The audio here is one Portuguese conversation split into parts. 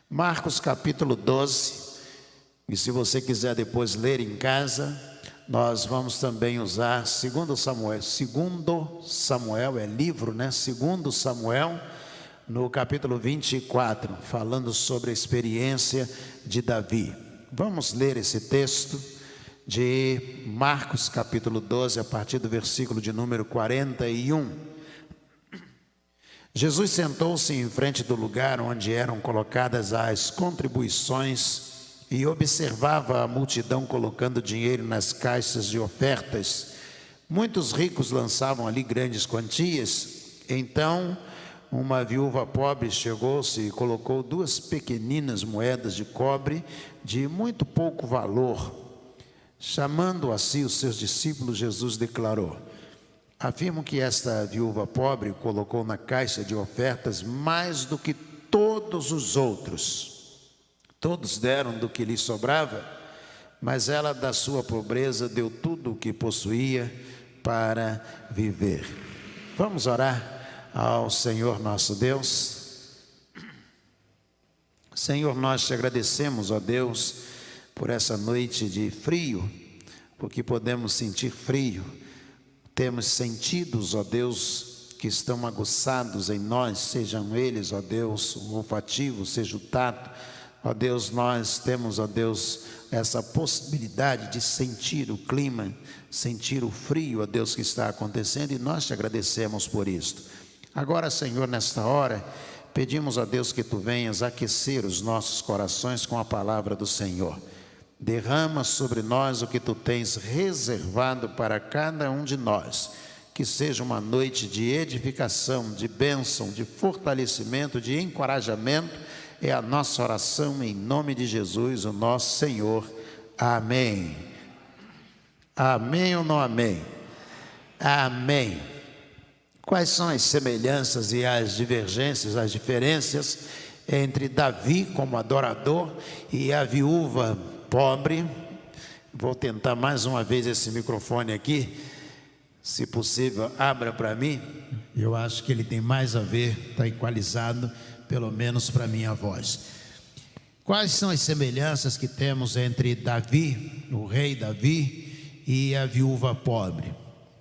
Marcos capítulo 12, e se você quiser depois ler em casa, nós vamos também usar 2 Samuel é livro, né? 2 Samuel, no capítulo 24, falando sobre a experiência de Davi. Vamos ler esse texto de Marcos capítulo 12, a partir do versículo de número 41. Jesus sentou-se em frente do lugar onde eram colocadas as contribuições e observava a multidão colocando dinheiro nas caixas de ofertas. Muitos ricos lançavam ali grandes quantias. Então, uma viúva pobre chegou-se e colocou 2 pequeninas moedas de cobre de muito pouco valor. Chamando a si os seus discípulos, Jesus declarou: afirmo que esta viúva pobre colocou na caixa de ofertas mais do que todos os outros. Todos deram do que lhe sobrava, mas ela da sua pobreza deu tudo o que possuía para viver. Vamos orar ao Senhor nosso Deus. Senhor, nós te agradecemos, ó Deus, por essa noite de frio, porque podemos sentir frio. Temos sentidos, ó Deus, que estão aguçados em nós, sejam eles, ó Deus, o olfativo, seja o tato. Ó Deus, nós temos, ó Deus, essa possibilidade de sentir o clima, sentir o frio, ó Deus, que está acontecendo, e nós te agradecemos por isto. Agora, Senhor, nesta hora, pedimos a Deus que Tu venhas aquecer os nossos corações com a palavra do Senhor. Derrama sobre nós o que Tu tens reservado para cada um de nós. Que seja uma noite de edificação, de bênção, de fortalecimento, de encorajamento. É a nossa oração em nome de Jesus, o nosso Senhor. Amém. Amém ou não amém? Amém. Quais são as semelhanças e as divergências, as diferenças entre Davi como adorador e a viúva pobre? Vou tentar mais uma vez esse microfone aqui, se possível, abra para mim. Eu acho que ele tem mais a ver, está equalizado, pelo menos para minha voz. Quais são as semelhanças que temos entre Davi, o rei Davi, e a viúva pobre,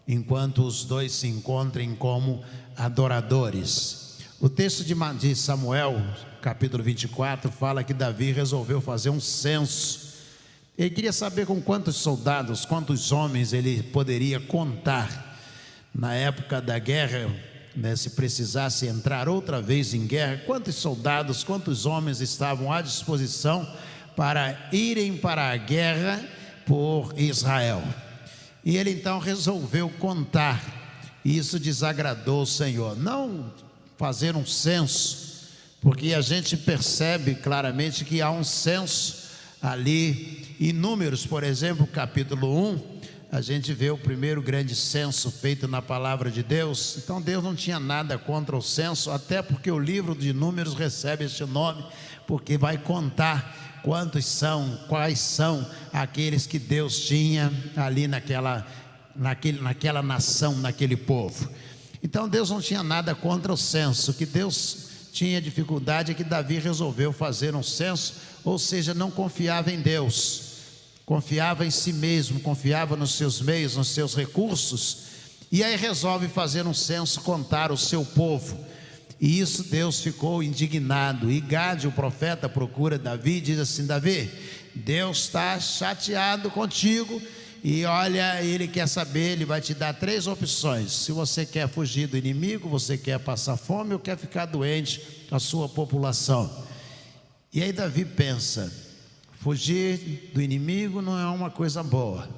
enquanto os dois se encontrem como adoradores? O texto de Samuel, capítulo 24, fala que Davi resolveu fazer um censo. Ele queria saber com quantos soldados, quantos homens ele poderia contar na época da guerra, né, se precisasse entrar outra vez em guerra, quantos soldados, quantos homens estavam à disposição para irem para a guerra por Israel. E ele então resolveu contar, e isso desagradou o Senhor. Não fazer um censo, porque a gente percebe claramente que há um censo ali. Em Números, por exemplo, capítulo 1, a gente vê o primeiro grande censo feito na palavra de Deus. Então Deus não tinha nada contra o censo, até porque o livro de Números recebe este nome, porque vai contar quais são aqueles que Deus tinha ali naquela nação, naquele povo. Então Deus não tinha nada contra o censo. O que Deus tinha dificuldade é que Davi resolveu fazer um censo, ou seja, não confiava em Deus, confiava em si mesmo, confiava nos seus meios, nos seus recursos, e aí resolve fazer um censo, contar o seu povo. E isso Deus ficou indignado. E Gade, o profeta, procura Davi e diz assim: Davi, Deus está chateado contigo, e olha, ele quer saber, ele vai te dar 3 opções. Se você quer fugir do inimigo, você quer passar fome ou quer ficar doente, a sua população. E aí Davi pensa: fugir do inimigo não é uma coisa boa,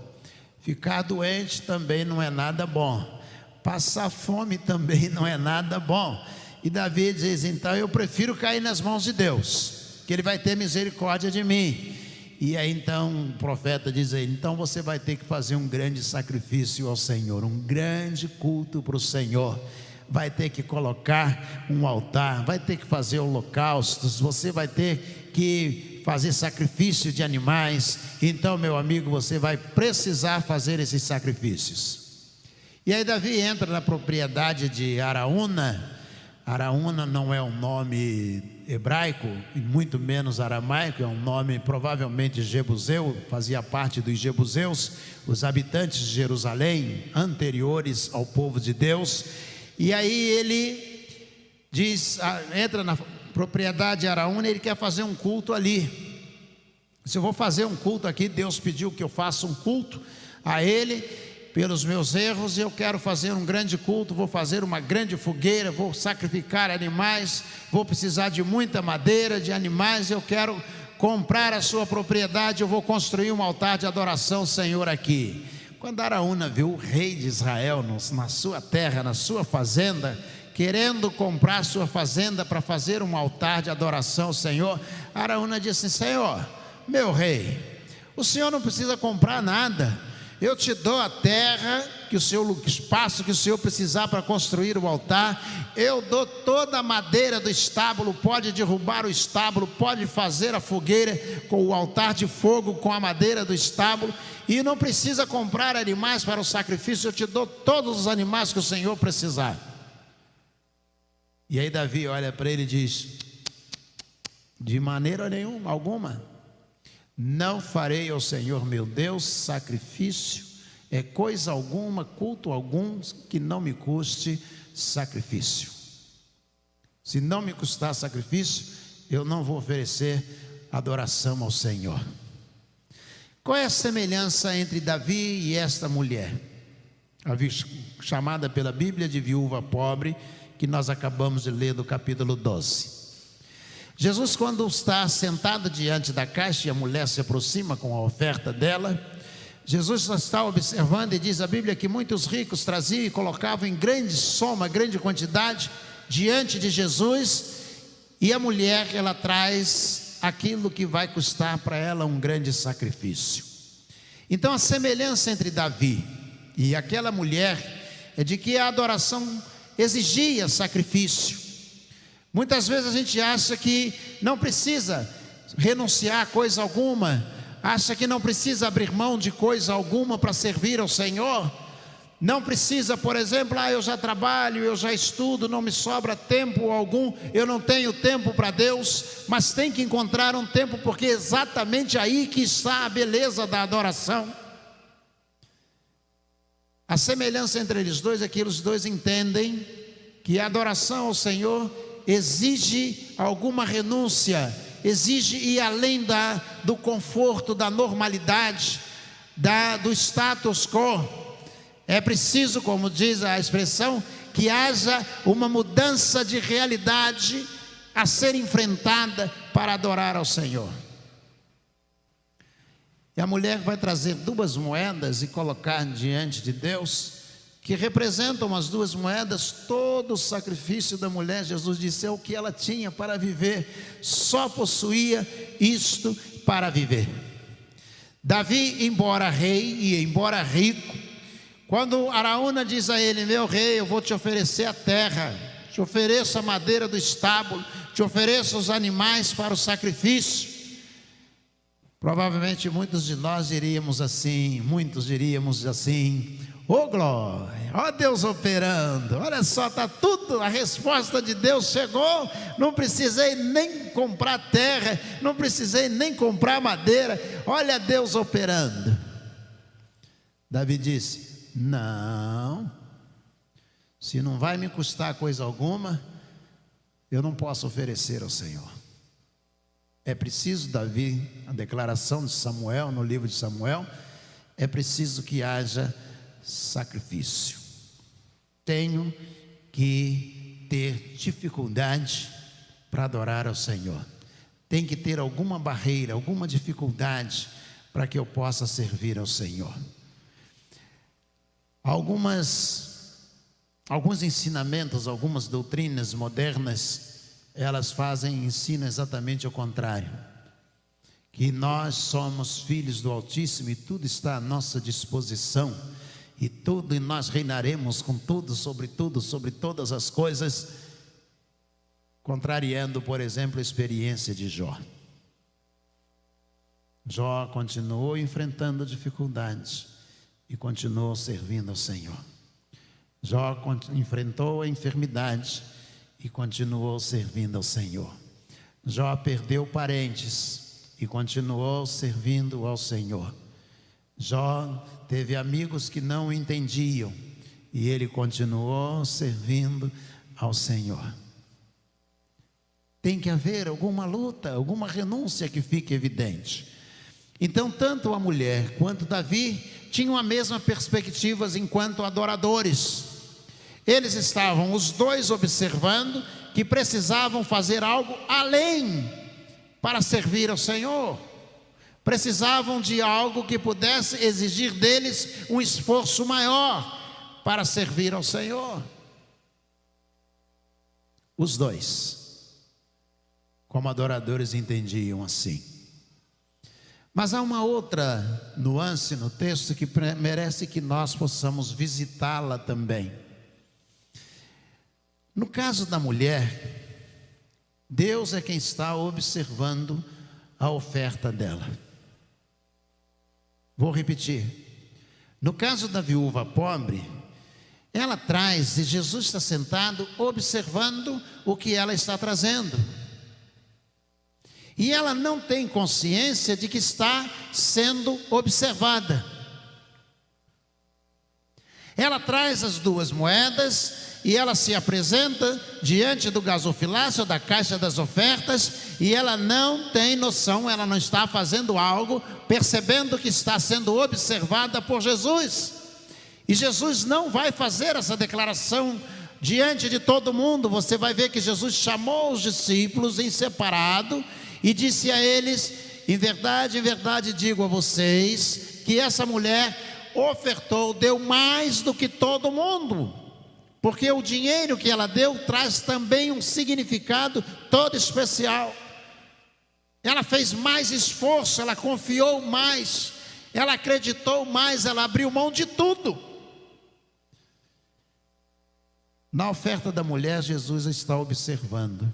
ficar doente também não é nada bom, passar fome também não é nada bom. E Davi diz: então eu prefiro cair nas mãos de Deus, que Ele vai ter misericórdia de mim. E aí então o profeta diz a ele: então você vai ter que fazer um grande sacrifício ao Senhor, um grande culto para o Senhor. Vai ter que colocar um altar, vai ter que fazer holocaustos, você vai ter que fazer sacrifício de animais. Então, meu amigo, você vai precisar fazer esses sacrifícios. E aí Davi entra na propriedade de Araúna. Araúna não é um nome hebraico e muito menos aramaico, é um nome provavelmente jebuseu, fazia parte dos jebuseus, os habitantes de Jerusalém, anteriores ao povo de Deus. E aí ele diz, entra na propriedade araúna, ele quer fazer um culto ali. Se eu vou fazer um culto aqui, Deus pediu que eu faça um culto a Ele, pelos meus erros, e eu quero fazer um grande culto, vou fazer uma grande fogueira, vou sacrificar animais, vou precisar de muita madeira, de animais, eu quero comprar a sua propriedade, eu vou construir um altar de adoração ao Senhor aqui. Quando Araúna viu o rei de Israel na sua terra, na sua fazenda, querendo comprar sua fazenda para fazer um altar de adoração ao Senhor, Araúna disse assim: Senhor, meu rei, o senhor não precisa comprar nada, eu te dou a terra, o espaço que o senhor precisar para construir o altar, eu dou toda a madeira do estábulo, pode derrubar o estábulo, pode fazer a fogueira com o altar de fogo com a madeira do estábulo, e não precisa comprar animais para o sacrifício, eu te dou todos os animais que o senhor precisar. E aí Davi olha para ele e diz: de maneira nenhuma, alguma, não farei ao Senhor meu Deus sacrifício, coisa alguma, culto algum, que não me custe sacrifício. Se não me custar sacrifício, eu não vou oferecer adoração ao Senhor. Qual é a semelhança entre Davi e esta mulher, chamada pela Bíblia de viúva pobre, que nós acabamos de ler do capítulo 12? Jesus, quando está sentado diante da caixa e a mulher se aproxima com a oferta dela, Jesus está observando e diz a Bíblia que muitos ricos traziam e colocavam em grande soma, grande quantidade diante de Jesus, e a mulher, ela traz aquilo que vai custar para ela um grande sacrifício. Então a semelhança entre Davi e aquela mulher é de que a adoração exigia sacrifício. Muitas vezes a gente acha que não precisa renunciar a coisa alguma, acha que não precisa abrir mão de coisa alguma para servir ao Senhor. Não precisa, por exemplo, eu já trabalho, eu já estudo, não me sobra tempo algum, eu não tenho tempo para Deus, mas tem que encontrar um tempo, porque é exatamente aí que está a beleza da adoração. A semelhança entre eles dois é que os dois entendem que a adoração ao Senhor exige alguma renúncia, exige ir além do conforto, da normalidade, do status quo. É preciso, como diz a expressão, que haja uma mudança de realidade a ser enfrentada para adorar ao Senhor. E a mulher vai trazer 2 moedas e colocar diante de Deus, que representam as 2 moedas, todo o sacrifício da mulher. Jesus disse, é o que ela tinha para viver, só possuía isto para viver. Davi, embora rei e embora rico, quando Araúna diz a ele, meu rei, eu vou te oferecer a terra, te ofereço a madeira do estábulo, te ofereço os animais para o sacrifício, provavelmente muitos diríamos assim, ô glória, ó Deus operando, olha só, está tudo, a resposta de Deus chegou, não precisei nem comprar terra, não precisei nem comprar madeira, olha Deus operando. Davi disse, não, se não vai me custar coisa alguma, eu não posso oferecer ao Senhor. É preciso, Davi, a declaração de Samuel, no livro de Samuel, é preciso que haja sacrifício. Tenho que ter dificuldade para adorar ao Senhor. Tem que ter alguma barreira, alguma dificuldade para que eu possa servir ao Senhor. Alguns ensinamentos, algumas doutrinas modernas, elas ensinam exatamente o contrário. Que nós somos filhos do Altíssimo e tudo está à nossa disposição. E nós reinaremos com tudo, sobre todas as coisas, contrariando, por exemplo, a experiência de Jó. Jó continuou enfrentando dificuldades e continuou servindo ao Senhor. Jó enfrentou a enfermidade e continuou servindo ao Senhor. Jó perdeu parentes e continuou servindo ao Senhor. Jó teve amigos que não o entendiam e ele continuou servindo ao Senhor. Tem que haver alguma luta, alguma renúncia que fique evidente. Então, tanto a mulher quanto Davi tinham a mesma perspectiva enquanto adoradores. Eles estavam os dois observando que precisavam fazer algo além para servir ao Senhor. Precisavam de algo que pudesse exigir deles um esforço maior para servir ao Senhor. Os dois, como adoradores, entendiam assim. Mas há uma outra nuance no texto que merece que nós possamos visitá-la também. No caso da mulher, Deus é quem está observando a oferta dela. Vou repetir. No caso da viúva pobre, ela traz e Jesus está sentado observando o que ela está trazendo. E ela não tem consciência de que está sendo observada. Ela traz as 2 moedas e ela se apresenta diante do gasofilácio, da caixa das ofertas, e ela não tem noção, ela não está fazendo algo, percebendo que está sendo observada por Jesus. E Jesus não vai fazer essa declaração diante de todo mundo. Você vai ver que Jesus chamou os discípulos em separado e disse a eles: em verdade digo a vocês, que essa mulher ofertou, deu mais do que todo mundo. Porque o dinheiro que ela deu traz também um significado todo especial. Ela fez mais esforço, ela confiou mais, ela acreditou mais, ela abriu mão de tudo. Na oferta da mulher, Jesus está observando.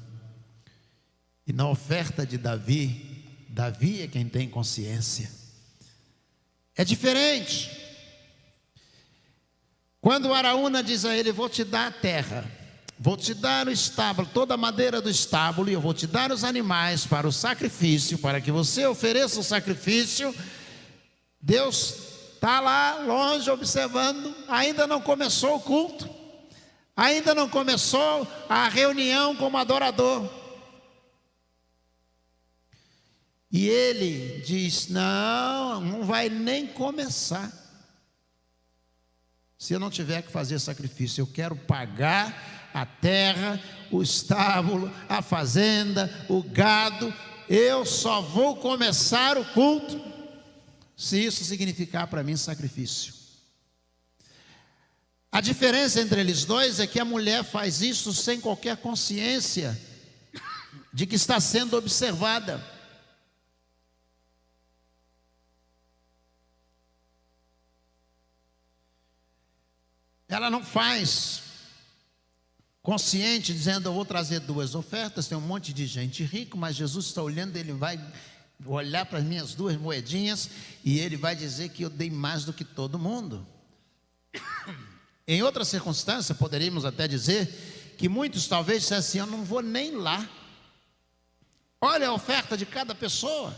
E na oferta de Davi, Davi é quem tem consciência. É diferente. Quando Araúna diz a ele: vou te dar a terra, vou te dar o estábulo, toda a madeira do estábulo, e eu vou te dar os animais para o sacrifício, para que você ofereça o sacrifício, Deus está lá longe observando. Ainda não começou o culto, ainda não começou a reunião como adorador. E ele diz: não vai nem começar se eu não tiver que fazer sacrifício. Eu quero pagar a terra, o estábulo, a fazenda, o gado. Eu só vou começar o culto se isso significar para mim sacrifício. A diferença entre eles dois é que a mulher faz isso sem qualquer consciência de que está sendo observada. Ela não faz consciente, dizendo: eu vou trazer 2 ofertas, tem um monte de gente rica, mas Jesus está olhando, ele vai olhar para as minhas 2 moedinhas e ele vai dizer que eu dei mais do que todo mundo. Em outra circunstância, poderíamos até dizer que muitos talvez dissessem: eu não vou nem lá, olha a oferta de cada pessoa.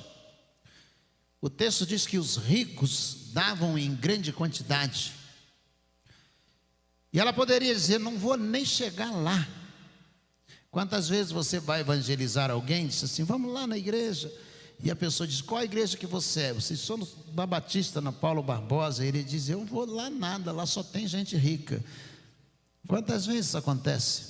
O texto diz que os ricos davam em grande quantidade. E ela poderia dizer: não vou nem chegar lá. Quantas vezes você vai evangelizar alguém, diz assim: vamos lá na igreja, e a pessoa diz: qual a igreja que você é? Vocês são da Batista, na Paulo Barbosa. E ele diz: eu não vou lá nada, lá só tem gente rica. Quantas vezes isso acontece?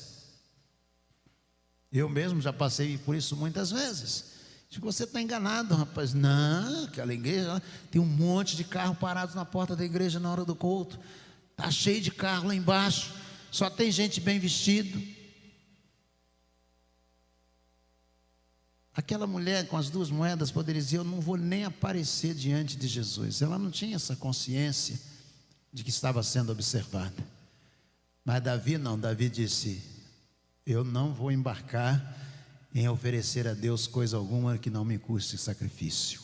Eu mesmo já passei por isso muitas vezes. Digo: você está enganado, rapaz. Não, aquela igreja tem um monte de carro parados na porta da igreja na hora do culto. Está cheio de carro lá embaixo, só tem gente bem vestido. Aquela mulher com as 2 moedas poderia dizer: eu não vou nem aparecer diante de Jesus. Ela não tinha essa consciência de que estava sendo observada. Mas Davi não, Davi disse: eu não vou embarcar em oferecer a Deus coisa alguma que não me custe sacrifício.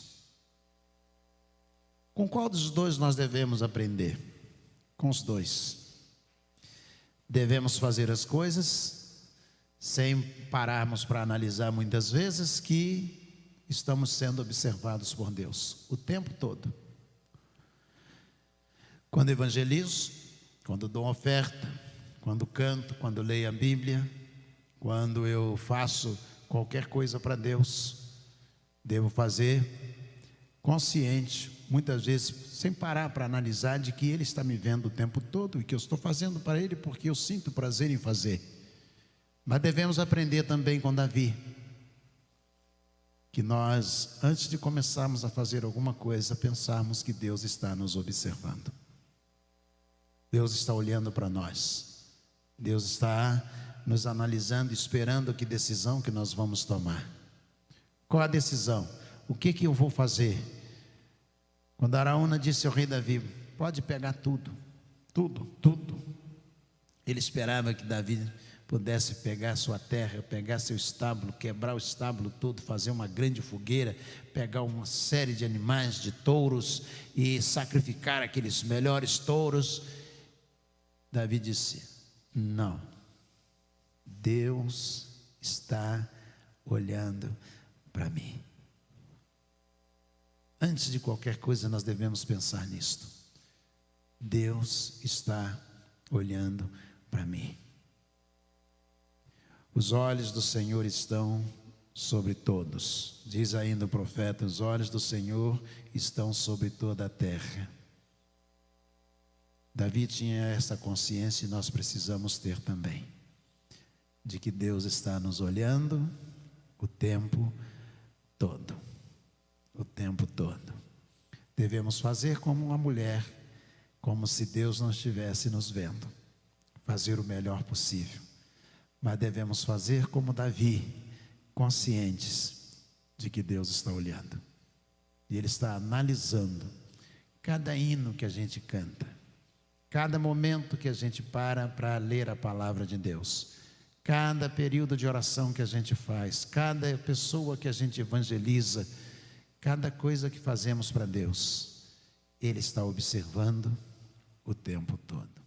Com qual dos dois nós devemos aprender? Com os dois. Devemos fazer as coisas sem pararmos para analisar muitas vezes que estamos sendo observados por Deus o tempo todo. Quando evangelizo, quando dou oferta, quando canto, quando leio a Bíblia, quando eu faço qualquer coisa para Deus, devo fazer consciente, muitas vezes sem parar para analisar de que Ele está me vendo o tempo todo e que eu estou fazendo para Ele porque eu sinto prazer em fazer. Mas devemos aprender também com Davi, que nós, antes de começarmos a fazer alguma coisa, pensarmos que Deus está nos observando. Deus está olhando para nós. Deus está nos analisando, esperando que decisão que nós vamos tomar. Qual a decisão? O que eu vou fazer? Quando Araúna disse ao rei Davi, pode pegar tudo, tudo. Ele esperava que Davi pudesse pegar sua terra, pegar seu estábulo, quebrar o estábulo todo, fazer uma grande fogueira, pegar uma série de animais, de touros e sacrificar aqueles melhores touros. Davi disse, não, Deus está olhando para mim. Antes de qualquer coisa nós devemos pensar nisto. Deus está olhando para mim. Os olhos do Senhor estão sobre todos. Diz ainda o profeta, os olhos do Senhor estão sobre toda a terra. Davi tinha essa consciência e nós precisamos ter também, de que Deus está nos olhando o tempo todo. O tempo todo. Devemos fazer como uma mulher, como se Deus não estivesse nos vendo, fazer o melhor possível. Mas devemos fazer como Davi, conscientes de que Deus está olhando. E Ele está analisando cada hino que a gente canta, cada momento que a gente para ler a palavra de Deus, cada período de oração que a gente faz, cada pessoa que a gente evangeliza, cada coisa que fazemos para Deus, Ele está observando o tempo todo.